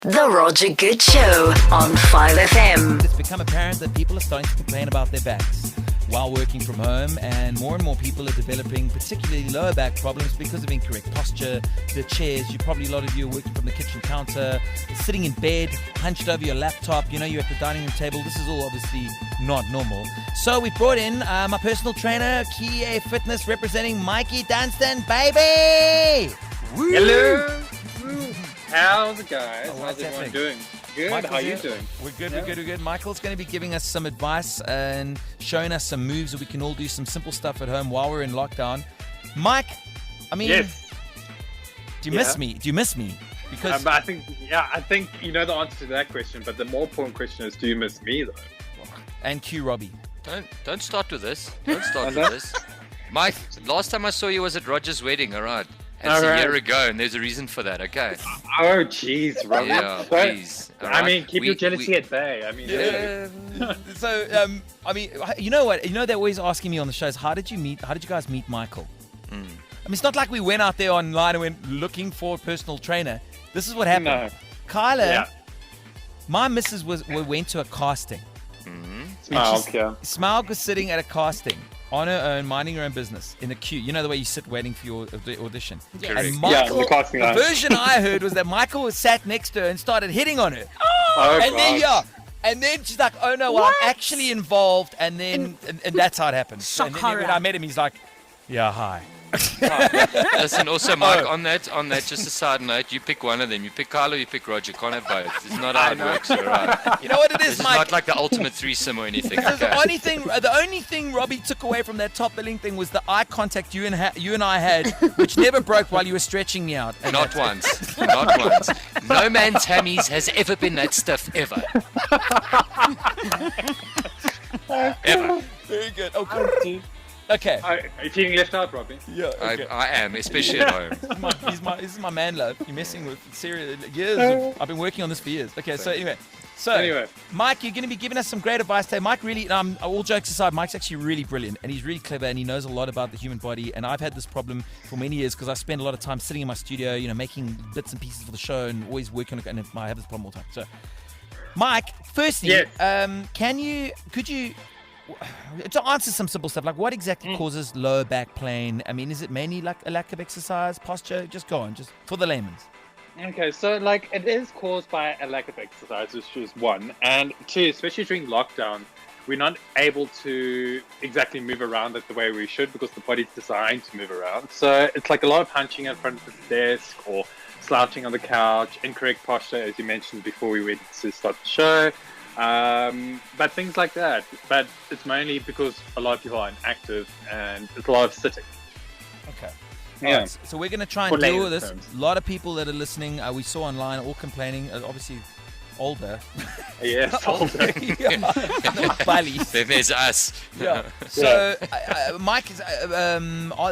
The Roger Goode Show on 5FM. It's become apparent that people are starting to complain about their backs while working from home, and more people are developing particularly lower back problems because of incorrect posture. The chairs, a lot of you are working from the kitchen counter, sitting in bed, hunched over your laptop, you're at the dining room table. This is all obviously not normal. So we brought in my personal trainer, Kea Fitness, representing Mikey Dunstan, baby! Woo! Hello! How's it, guys? Oh, how's everyone happening? doing? Good. Michael's How are you here. doing? We're good. Michael's going to be giving us some advice and showing us some moves that we can all do some simple stuff at home while we're in lockdown. Mike, Yes. do you miss me? Because I think you know the answer to that question, but the more important question is, do you miss me though? and Q Robbie. Don't start with this. Don't start with this. Mike, last time I saw you was at Roger's wedding, all right? That's a year ago, and there's a reason for that, okay? Oh, jeez, Robert. Yeah, please. all I right? mean, keep your jealousy at bay. I mean, So, you know what? They're always asking me on the shows, how did you guys meet Michael? I mean, it's not like we went out there online and went looking for a personal trainer. This is what happened. No. Kyla, my missus went to a casting. Smaug was sitting at a casting on her own, minding her own business in a queue. You know the way you sit waiting for your audition. Correct. And Michael, the casting line. version I heard was that Michael was sat next to her and started hitting on her. And then she's like, "Oh no, well, I'm actually involved." And then and that's how it happened. Shock And then horror. when I met him, he's like, "Yeah, hi." Listen, also, Mike, on that, just a side note, you pick one of them. You pick Carlo, you pick Roger. Can't have both. It's not how it works, all right? You know what it This is, is Mike? not like the ultimate threesome or anything, The okay? only thing Robbie took away from that top billing thing was the eye contact you and I had, which never broke while you were stretching me out. And Not once. Not once. No man's hammies has ever been that stiff, ever. Ever. Very good. Okay. Are you feeling left out, Robbie? Yeah. Okay. I am, especially at home. This is my man love. You're messing with serious years. I've been working on this for years. Okay, so anyway, Mike, you're going to be giving us some great advice today. Mike, really, all jokes aside, Mike's actually really brilliant, and he's really clever, and he knows a lot about the human body. And I've had this problem for many years because I spend a lot of time sitting in my studio, making bits and pieces for the show, and always working on it. And I have this problem all the time. So, Mike, firstly, Yes. could you? To answer some simple stuff, like what exactly causes lower back pain? I mean, is it mainly like a lack of exercise, posture? Just go on, just for the layman's. Okay, so it is caused by a lack of exercise, which is one, and two, especially during lockdown, we're not able to exactly move around it the way we should because the body's designed to move around. So it's like a lot of hunching in front of the desk or slouching on the couch, incorrect posture, as you mentioned before we went to start the show. But things like that. But it's mainly because a lot of people are inactive and it's a lot of sitting. Okay. Yeah. Right, so we're going to try For and deal layman's with this. terms. A lot of people that are listening, we saw online, all complaining, obviously older. Yes, older. Not buddies. Then there's us. Yeah. So, Mike,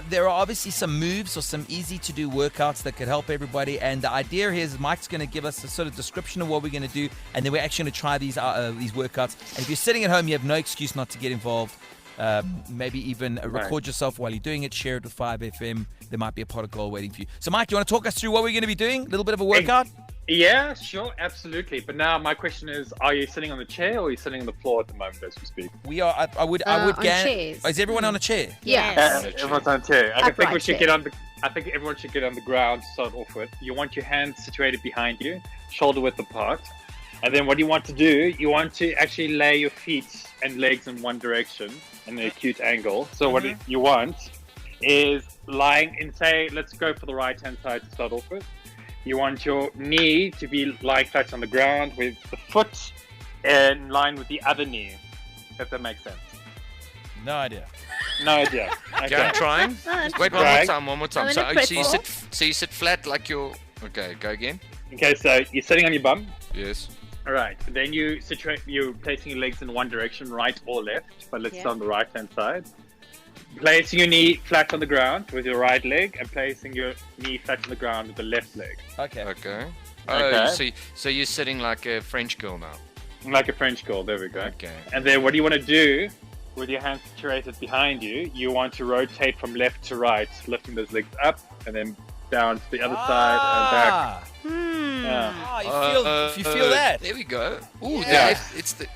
there are obviously some moves or some easy-to-do workouts that could help everybody. And the idea here is Mike's going to give us a sort of description of what we're going to do, and then we're actually going to try these workouts. And if you're sitting at home, you have no excuse not to get involved. Maybe even record yourself while you're doing it. Share it with 5FM. There might be a pot of gold waiting for you. So, Mike, you want to talk us through what we're going to be doing? A little bit of a workout? Yeah, sure, absolutely. But now my question is, are you sitting on the chair or are you sitting on the floor at the moment as we speak? We are. I would. on chairs. Is everyone on a chair? Yes. Everyone's on a chair. I think we Upright should chair. I think everyone should get on the ground to start off with. You want your hands situated behind you, shoulder width apart. And then what you want to do, you want to actually lay your feet and legs in one direction in an acute angle. So what you want is lying in, say, let's go for the right-hand side to start off with. You want your knee to be lying flat on the ground with the foot in line with the other knee, if that makes sense. No idea. No idea. Okay, I'm trying. Wait, one more time. I'm So, gonna so you sit flat like you're... Okay, go again. Okay, so you're sitting on your bum. Yes. All right. Then you're placing your legs in one direction, right or left, but let's start on the right-hand side. Placing your knee flat on the ground with your right leg and placing your knee flat on the ground with the left leg. Okay. Okay. Okay. So you're sitting like a French girl now. Like a French girl. There we go. Okay. And then what do you want to do with your hands situated behind you? You want to rotate from left to right, lifting those legs up and then down to the other side and back. Yeah. If you feel that. There we go. Ooh, Yeah. it's the.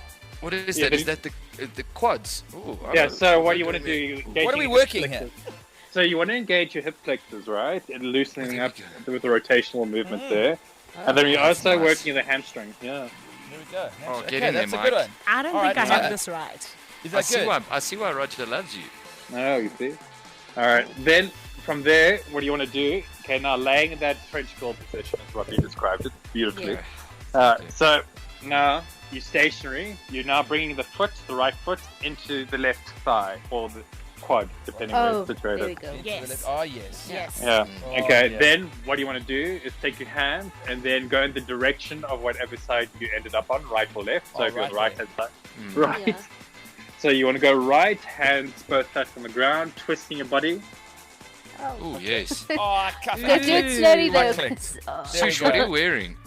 What is Yeah, that? Is that the quads? Ooh, Yeah, so what you want to do... What are we working here? So you want to engage your hip flexors, right? And loosening There up we with the rotational movement there. And then you're that's also nice. working the hamstrings, yeah. There we go. Oh, Okay, get in there, that's a good Mike. one. I don't All think right, I have so- this right. Is I that see good? why. I see why Roger loves you. Oh, you see? All right, then from there, what do you want to do? Okay, now laying in that French curl position as Robbie described it beautifully. So now you're stationary. You're now bringing the right foot, into the left thigh or the quad, depending where it's there we situated. go. Yes. Oh, yes. Yes. Yeah. Oh, Okay. yeah. Then what you want to do is take your hand and then go in the direction of whatever side you ended up on, right or left. So Oh, if you're on the right right hand side, Mm. right. Yeah. So you want to go right, hands both touch on the ground, twisting your body. Ooh, yes. Oh, I cuffed Go my do it click. slowly My though. click. 'cause, oh. There we Sush, what are go. you wearing?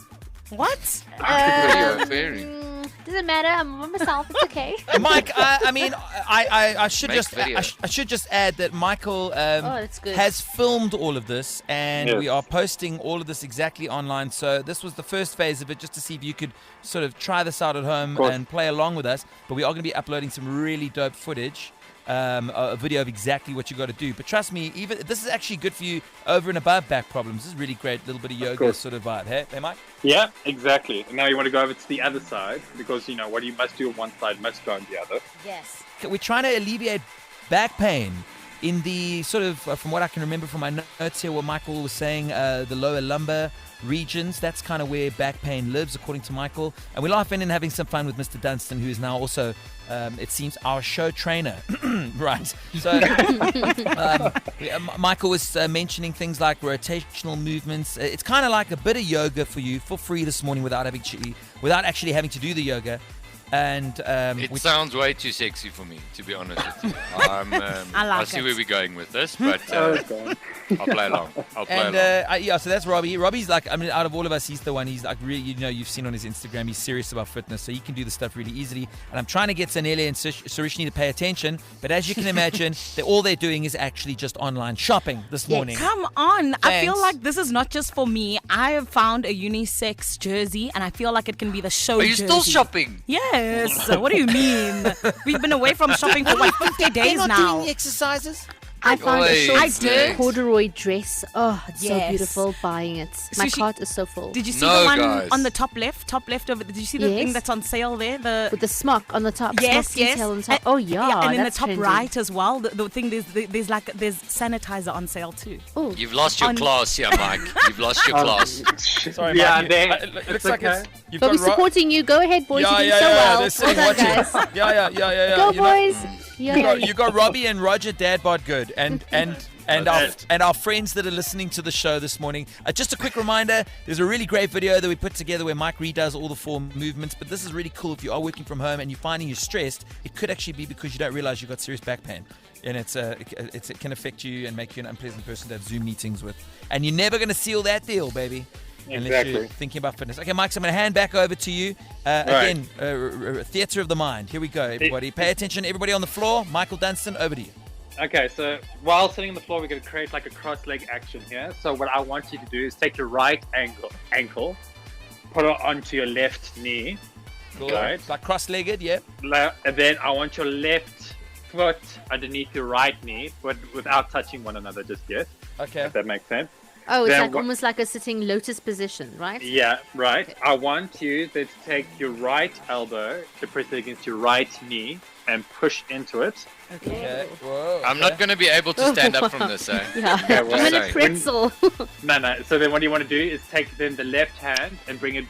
What? What are you wearing? Doesn't matter. I'm on myself. It's okay. Mike, I mean, I should Make just video. I should just add that Michael that's good. has filmed all of this, and Yes. we are posting all of this exactly online. So this was the first phase of it, just to see if you could sort of try this out at home course. and play along with us. But we are going to be uploading some really dope footage. A video of exactly what you got to do. But trust me, even this is actually good for you over and above back problems. This is really great, little bit of yoga course. sort of vibe. Hey, Mike? Yeah, exactly. And now you want to go over to the other side because you know what you must do on one side must go on the other. Yes. We're trying to alleviate back pain in the sort of, from what I can remember from my notes here, what Michael was saying, the lower lumbar regions. That's kind of where back pain lives, according to Michael. And we're laughing and having some fun with Mr. Dunstan, who is now also, it seems, our show trainer. Right. So Michael was mentioning things like rotational movements. It's kind of like a bit of yoga for you for free this morning without actually having to do the yoga. And It sounds way too sexy for me, to be honest with you. I see it. where we're going with this, but Okay. I'll play along. And yeah, so that's Robbie. Robbie's like, I mean, out of all of us, he's the one. He's like, really, you know, you've seen on his Instagram, he's serious about fitness, so he can do the stuff really easily. And I'm trying to get Sanele and Sarishni to pay attention, but as you can imagine, all they're doing is actually just online shopping this morning. Come on. I feel Thanks. like this is not just for me. I have found a unisex jersey and I feel like it can be the show Are you jersey. still shopping? Yes. What do you mean? We've been away from shopping for like 50 days They're not now. doing the exercises. I found a Oi, short I did. corduroy dress. Oh, it's so Yes. beautiful. Buying it. My Sushi, cart is so full. Did you see No, the one guys. on the top left? Top left of it. Did you see the Yes. thing that's on sale there? With the smock on the top. Yes, smock yes. detail on top. Oh yeah. and in the that's top trendy. right as well. The thing there's sanitizer on sale too. Oh, You've lost your On- class here, Mike. You've lost your class. Sorry, Yeah, Mike. they- It looks it's like okay. you've but we're got Ro- supporting you. Go ahead, boys. You're doing so well. They're Well sitting done, watching. guys. Yeah. Go, You know, boys. Yeah. you got Robbie and Roger Dad Bod Good and our friends that are listening to the show this morning. Just a quick reminder, there's a really great video that we put together where Mike redoes all the 4 movements, but this is really cool. If you are working from home and you're finding you're stressed, it could actually be because you don't realize you've got serious back pain, and it can affect you and make you an unpleasant person to have Zoom meetings with, and you're never going to seal that deal, baby. Unless you're Exactly. thinking about fitness. Okay, Mike, so I'm going to hand back over to you. Again, theatre of the mind. Here we go, everybody. Pay attention, everybody on the floor. Michael Dunstan, over to you. Okay, so while sitting on the floor, we're going to create like a cross-leg action here. So what I want you to do is take your right ankle, put it onto your left knee, Cool. Right. Like cross-legged, yeah. and then I want your left foot underneath your right knee, but without touching one another just yet. Okay. If that makes sense. Oh, it's Then like what- almost like a sitting lotus position, right? Yeah, right. I want you to take your right elbow to press it against your right knee and push into it. Okay. Whoa. I'm not going to be able to stand up from this, eh? Yeah. Okay, well, I'm in a sorry. pretzel. No. So then what you want to do is take then the left hand and bring it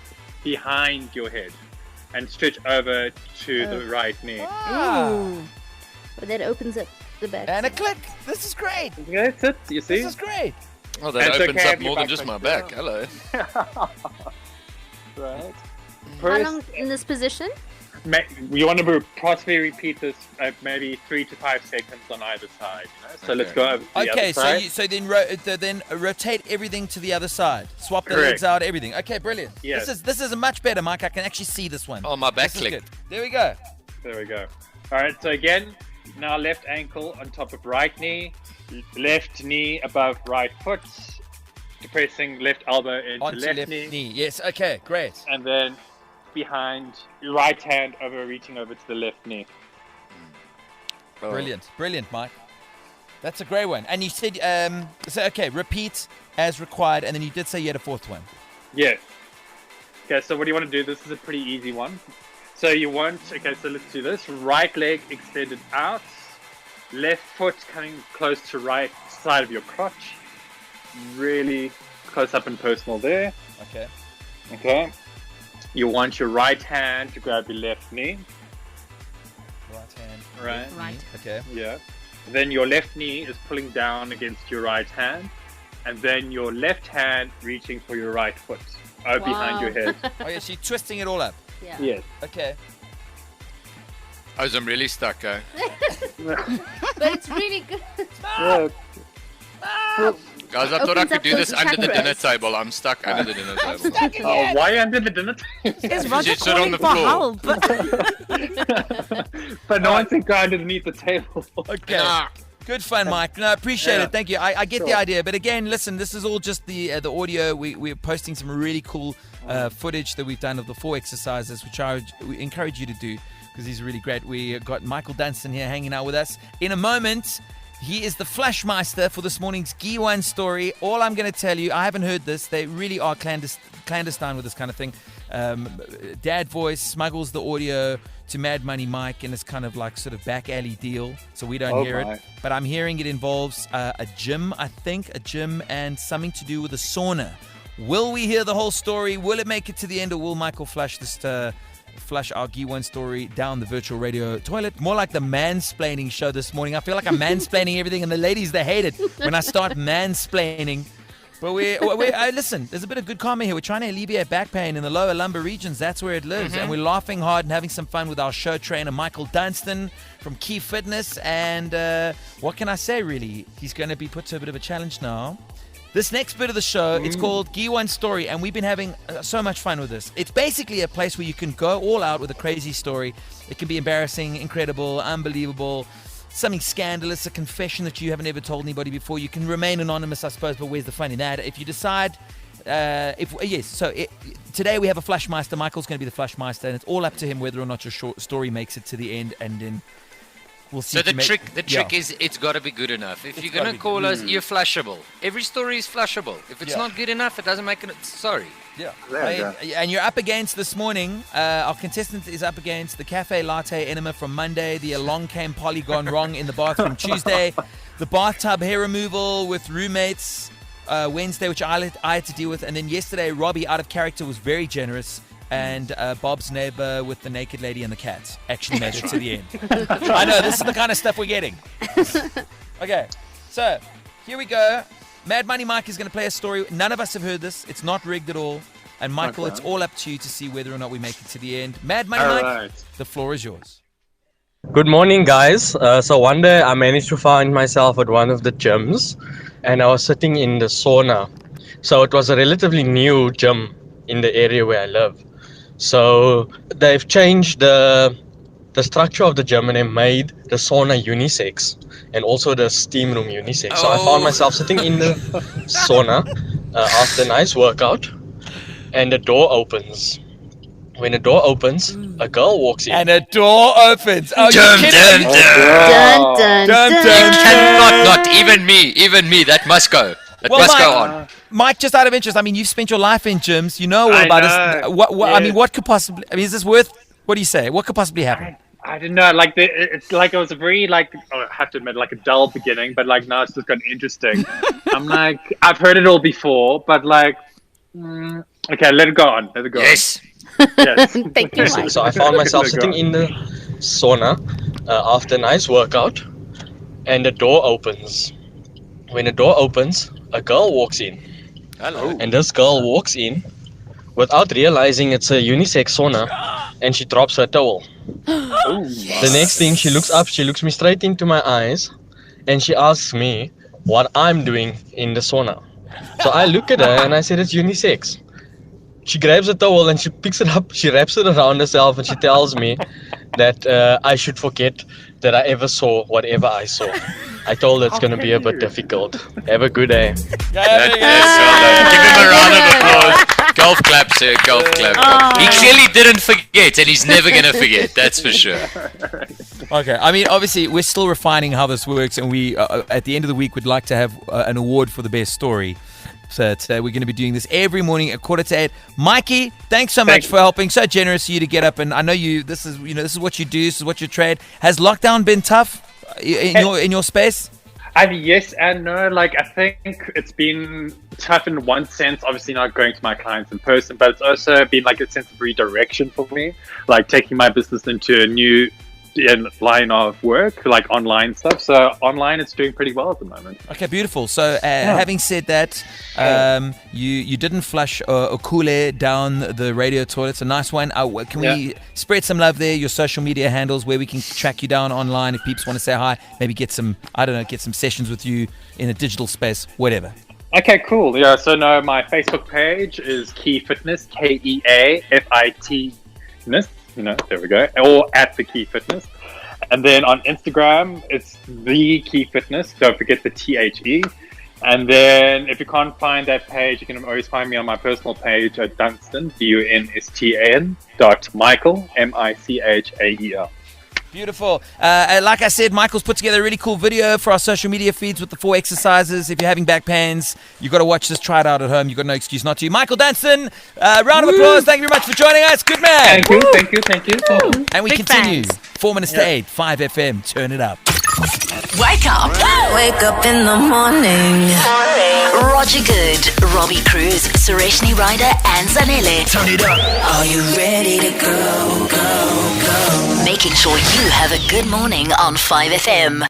behind your head and stretch over to the right knee. Ah. But that opens up the back. And a click. This is great. Okay, that's it. You see? This is great. Oh, that It's opens okay up if your more than back just my hurts, back. yeah. Hello. Right. How First, long in this position? you want to possibly repeat this maybe 3 to 5 seconds on either side. You know? So let's Okay. go over to the Okay, other so side. then rotate everything to the other side. Swap the Correct. legs out, everything. Okay, brilliant. Yes. This is much better, Mike. I can actually see this one. Oh, my back This is clicked. good. There we go. There we go. All right, so again, now left ankle on top of right knee, left knee above right foot, depressing left elbow into Onto left knee. Yes, okay, great. And then behind your right hand reaching over to the left knee. Brilliant, Mike. That's a great one. And you said, okay, repeat as required, and then you did say you had a fourth one. Yes. Okay, so what do you want to do? This is a pretty easy one. So so let's do this. Right leg extended out. Left foot coming close to right side of your crotch. Really close up and personal there. Okay. You want your right hand to grab your left knee. Right. Okay. Yeah. Then your left knee is pulling down against your right hand. And then your left hand reaching for your right foot. Behind your head. Oh, yeah, she's twisting it all up. Yeah. Yes. Okay. I'm really stuck, eh? But it's really good. Yeah. Guys, I thought I Opens could up do this those under the dinner chakras. table. I'm stuck under the dinner table. Why under the dinner table? Is Roger Just sit on calling the for floor. help? But no one can go underneath the table. Okay. Good fun, Mike. No, I appreciate it. Thank you. I get the idea. But again, listen, this is all just the audio. We're posting some really cool footage that we've done of the 4 exercises, which we encourage you to do because these are really great. We got Michael Dunstan here hanging out with us. In a moment, he is the Flashmeister for this morning's G1 story. All I'm going to tell you, I haven't heard this. They really are clandestine with this kind of thing. Dad voice smuggles the audio to Mad Money Mike, and it's kind of like sort of back alley deal, so we don't hear it. But I'm hearing it involves a gym, I think, and something to do with a sauna. Will we hear the whole story? Will it make it to the end, or will Michael flush our G1 story down the virtual radio toilet? More like the mansplaining show this morning. I feel like I'm mansplaining everything, and the ladies, they hate it when I start mansplaining. But listen, there's a bit of good karma here. We're trying to alleviate back pain in the lower lumbar regions. That's where it lives. And we're laughing hard and having some fun with our show trainer, Michael Dunstan from Key Fitness. And what can I say, really? He's going to be put to a bit of a challenge now. This next bit of the show, it's called G1 Story, and we've been having so much fun with this. It's basically a place where you can go all out with a crazy story. It can be embarrassing, incredible, unbelievable, something scandalous, a confession that you haven't ever told anybody before. You can remain anonymous, I suppose, but where's the fun in that? If you decide, today we have a Flashmeister. Michael's going to be the Flashmeister, and it's all up to him whether or not your short story makes it to the end, and then we'll see. So the trick is it's got to be good enough. If you're going to call us, you're flashable. Every story is flashable. If it's not good enough, it doesn't make it. Sorry. Yeah. And you're up against this morning, our contestant is up against the Cafe Latte Enema from Monday, the Along Came Polygon Wrong in the Bathroom Tuesday, the bathtub hair removal with roommates Wednesday, which I had to deal with, and then yesterday, Robbie, out of character, was very generous, and Bob's neighbor with the naked lady and the cat actually made it to the end. I know, this is the kind of stuff we're getting. Okay, so here we go. Mad Money Mike is going to play a story. None of us have heard this. It's not rigged at all. And Michael, it's all up to you to see whether or not we make it to the end. Mad Money Mike, the floor is yours. Good morning, guys. So one day I managed to find myself at one of the gyms, and I was sitting in the sauna. So it was a relatively new gym in the area where I live. So they've changed the structure of the gym, and they made the sauna unisex and also the steam room unisex. So I found myself sitting in the sauna after a nice workout, and the door opens. When the door opens, a girl walks in. And a door opens. Oh, Dun, you dun, kidding? dun. Dun, dun, Dun, dun. dun. Cannot not. Even me. That must go. That Well, must Mike, go on. Mike, just out of interest, I mean, you've spent your life in gyms. You know all about this. I mean, what could possibly? I mean, is this worth? What do you say? What could possibly happen? I don't know. Like it's like it was a very I have to admit, like a dull beginning, but like now it's just gotten interesting. I'm like, I've heard it all before, but like, okay, let it go on. Let it go. Yes. On. Yes. Thank you, Mike. So I found myself sitting in the sauna after a nice workout, and the door opens. When the door opens, a girl walks in. Hello. And this girl walks in without realizing it's a unisex sauna, and she drops her towel. The next thing, she looks up, she looks me straight into my eyes, and she asks me what I'm doing in the sauna. So I look at her and I said, it's unisex. She grabs a towel and she picks it up, she wraps it around herself, and she tells me that I should forget that I ever saw whatever I saw. I told it's going to be a bit difficult. Have a good day. That's well done. Give him a round of applause. Golf clap, sir. Golf clap. He clearly didn't forget, and he's never going to forget. That's for sure. Okay, I mean, obviously, we're still refining how this works, and we, at the end of the week, would like to have an award for the best story. So today we're going to be doing this every morning at 7:45. Mikey, thanks so much for helping. So generous of you to get up, and I know you. This is what you do. This is what you trade. Has lockdown been tough in your space? Yes and no. Like, I think it's been tough in one sense, obviously not going to my clients in person, but it's also been like a sense of redirection for me, like taking my business into a new line of work, like online stuff. So online, it's doing pretty well at the moment. Okay, beautiful. So having said that, you didn't flush a Kool-Air down the radio toilet. It's a nice one. Can we spread some love there? Your social media handles where we can track you down online if peeps want to say hi, maybe get some sessions with you in a digital space, whatever. Okay, cool. Yeah, so no, my Facebook page is Kea Fitness, KEAFIT. There we go. Or at the Kea Fitness. And then on Instagram, it's the Kea Fitness. Don't forget the THE. And then if you can't find that page, you can always find me on my personal page at Dunstan, DUNSTAN.Michael, MICHAEL. Beautiful. Like I said, Michael's put together a really cool video for our social media feeds with the 4 exercises. If you're having back pains, you've got to watch this, try it out at home. You've got no excuse not to. Michael Dunstan, round of applause. Thank you very much for joining us. Good man. Thank you. And we Big continue. fans. 4 minutes to 8, 5FM. Turn it up. Wake up. Wake up in the morning. Roger Goode, Robbie Cruz, Sureshni Ryder, and Zanele. Turn it up. Are you ready to go? Making sure you have a good morning on 5FM.